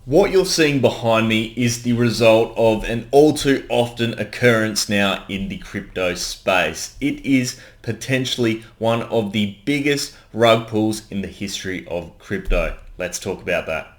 What you're seeing behind me is the result of an all too often occurrence now in the crypto space. It is potentially one of the biggest rug pulls in the history of crypto. Let's talk about that.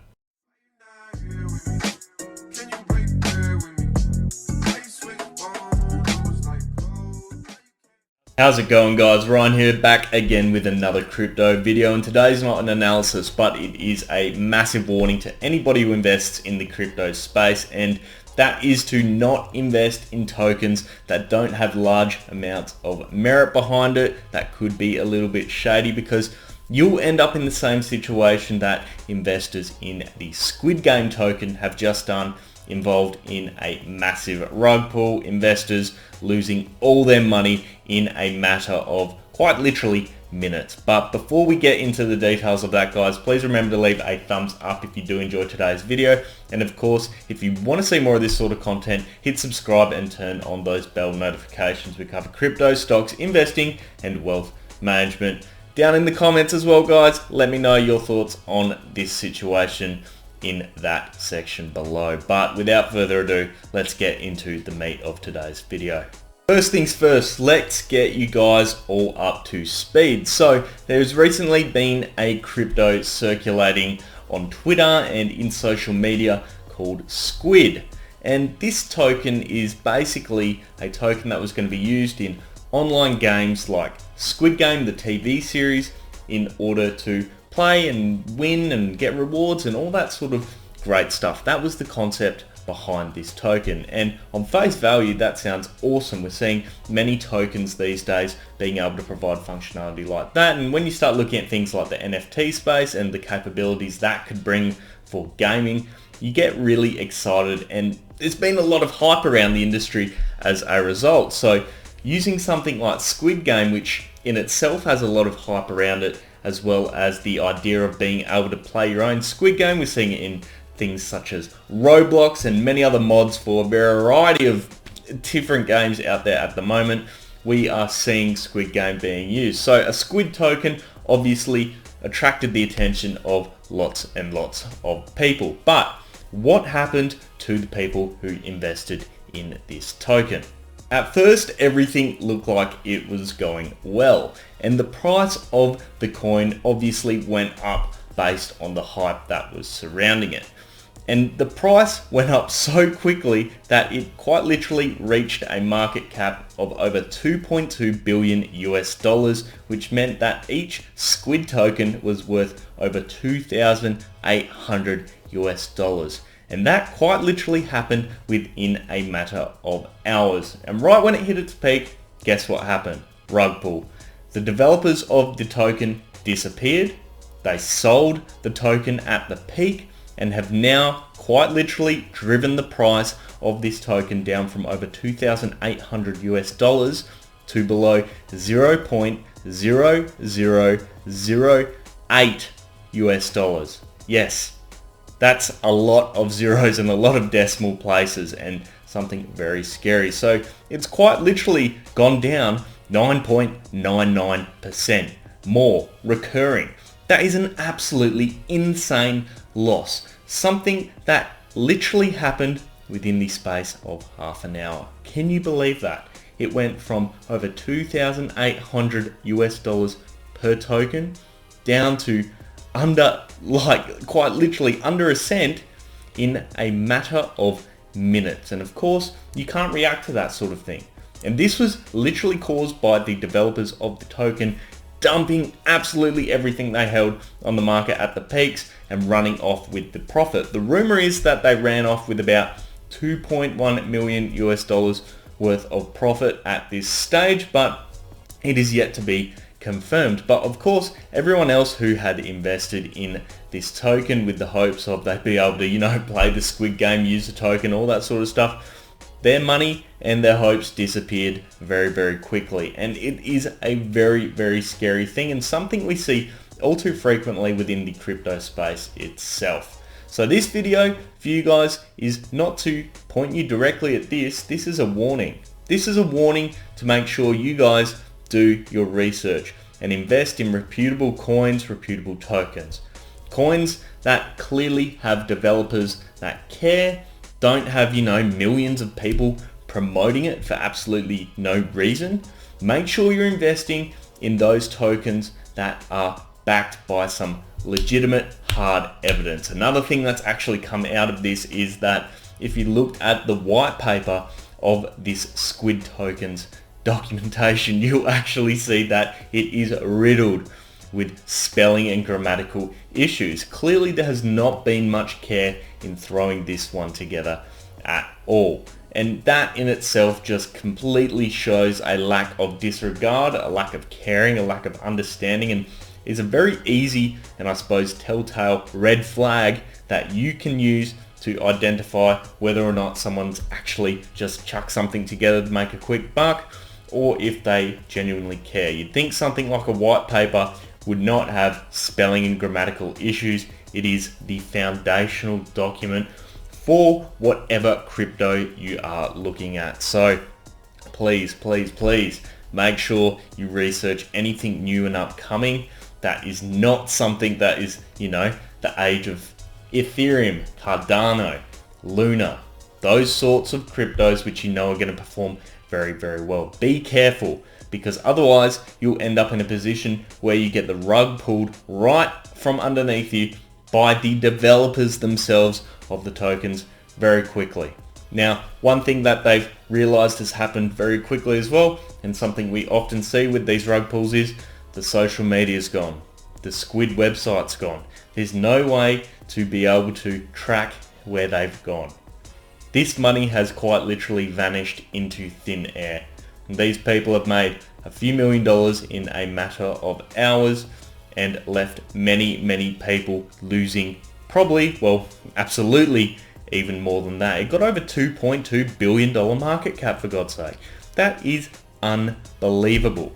How's it going, guys? Ryan here, back again with another crypto video, and today's not an analysis, but it is a massive warning to anybody who invests in the crypto space, and that is to not invest in tokens that don't have large amounts of merit behind it. That could be a little bit shady, because you'll end up in the same situation that investors in the Squid Game token have just done, involved in a massive rug pull, investors losing all their money in a matter of quite literally minutes. But before we get into the details of that, guys, please remember to leave a thumbs up if you do enjoy today's video. And of course, if you want to see more of this sort of content, hit subscribe and turn on those bell notifications. We cover crypto, stocks, investing, and wealth management. Down in the comments as well, guys, let me know your thoughts on this situation in that section below. But without further ado, let's get into the meat of today's video. First things first, let's get you guys all up to speed. So there's recently been a crypto circulating on Twitter and in social media called Squid. And this token is basically a token that was going to be used in online games like Squid Game, the TV series, in order to play and win and get rewards and all that sort of great stuff. That was the concept behind this token, and on face value that sounds awesome. We're seeing many tokens these days being able to provide functionality like that, and when you start looking at things like the NFT space and the capabilities that could bring for gaming, you get really excited, and there's been a lot of hype around the industry as a result. So using something like Squid Game, which in itself has a lot of hype around it, as well as the idea of being able to play your own Squid Game. We're seeing it in things such as Roblox and many other mods for a variety of different games out there at the moment. We are seeing Squid Game being used. So a Squid token obviously attracted the attention of lots and lots of people. But what happened to the people who invested in this token? At first, everything looked like it was going well, and the price of the coin obviously went up based on the hype that was surrounding it. And the price went up so quickly that it quite literally reached a market cap of over 2.2 billion US dollars, which meant that each Squid token was worth over 2,800 US dollars. And that quite literally happened within a matter of hours. And right when it hit its peak, guess what happened? Rug pull. The developers of the token disappeared. They sold the token at the peak and have now quite literally driven the price of this token down from over 2,800 US dollars to below 0.0008 US dollars. Yes. That's a lot of zeros and a lot of decimal places, and something very scary. So it's quite literally gone down 9.99% more recurring. That is an absolutely insane loss. Something that literally happened within the space of half an hour. Can you believe that? It went from over 2,800 US dollars per token down to quite literally under a cent in a matter of minutes. And of course, you can't react to that sort of thing. And this was literally caused by the developers of the token dumping absolutely everything they held on the market at the peaks and running off with the profit. The rumor is that they ran off with about 2.1 million US dollars worth of profit at this stage, but it is yet to be confirmed. But of course, everyone else who had invested in this token with the hopes of they'd be able to, play the Squid Game, use the token, all that sort of stuff, their money and their hopes disappeared very, very quickly. And it is a very, very scary thing, and something we see all too frequently within the crypto space itself. So this video for you guys is not to point you directly at this. This is a warning. This is a warning to make sure you guys do your research and invest in reputable coins, reputable tokens. Coins that clearly have developers that care, don't have, millions of people promoting it for absolutely no reason. Make sure you're investing in those tokens that are backed by some legitimate hard evidence. Another thing that's actually come out of this is that if you look at the white paper of this Squid Tokens documentation, you'll actually see that it is riddled with spelling and grammatical issues. Clearly there has not been much care in throwing this one together at all. And that in itself just completely shows a lack of disregard, a lack of caring, a lack of understanding, and is a very easy and I suppose telltale red flag that you can use to identify whether or not someone's actually just chucked something together to make a quick buck, or if they genuinely care. You'd think something like a white paper would not have spelling and grammatical issues. It is the foundational document for whatever crypto you are looking at. So please, please, please make sure you research anything new and upcoming. That is not something that is, the age of Ethereum, Cardano, Luna, those sorts of cryptos which are going to perform very, very well. Be careful, because otherwise you'll end up in a position where you get the rug pulled right from underneath you by the developers themselves of the tokens very quickly. Now, one thing that they've realized has happened very quickly as well, and something we often see with these rug pulls, is the social media's gone. The Squid website's gone. There's no way to be able to track where they've gone. This money has quite literally vanished into thin air. And these people have made a few $1,000,000 in a matter of hours and left many, many people losing probably, well, absolutely even more than that. It got over $2.2 billion market cap, for God's sake. That is unbelievable.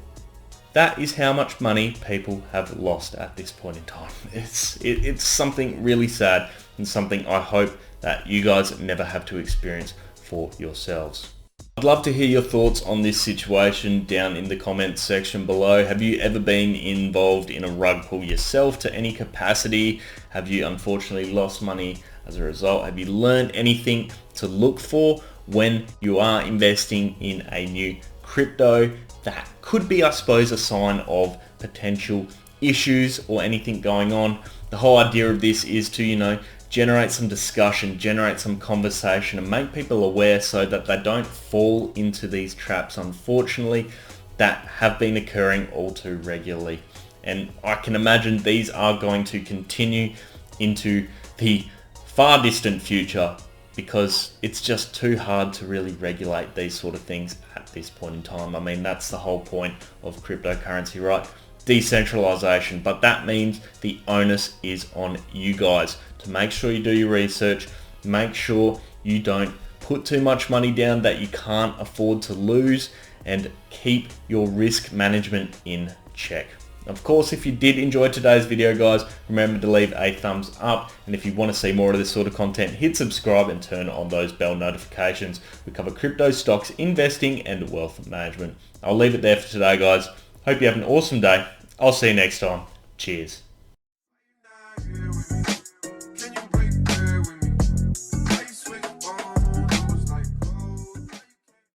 That is how much money people have lost at this point in time. It's something really sad, and something I hope that you guys never have to experience for yourselves. I'd love to hear your thoughts on this situation down in the comments section below. Have you ever been involved in a rug pull yourself to any capacity? Have you unfortunately lost money as a result? Have you learned anything to look for when you are investing in a new crypto that could be, I suppose, a sign of potential issues or anything going on? The whole idea of this is to, generate some discussion, generate some conversation, and make people aware so that they don't fall into these traps, unfortunately, that have been occurring all too regularly. And I can imagine these are going to continue into the far distant future, because it's just too hard to really regulate these sort of things at this point in time. I mean, that's the whole point of cryptocurrency, right? Decentralization, but that means the onus is on you guys to make sure you do your research, make sure you don't put too much money down that you can't afford to lose, and keep your risk management in check. Of course, if you did enjoy today's video, guys, remember to leave a thumbs up, and if you want to see more of this sort of content, hit subscribe and turn on those bell notifications. We cover crypto, stocks, investing, and wealth management. I'll leave it there for today, guys. Hope you have an awesome day. I'll see you next time. Cheers.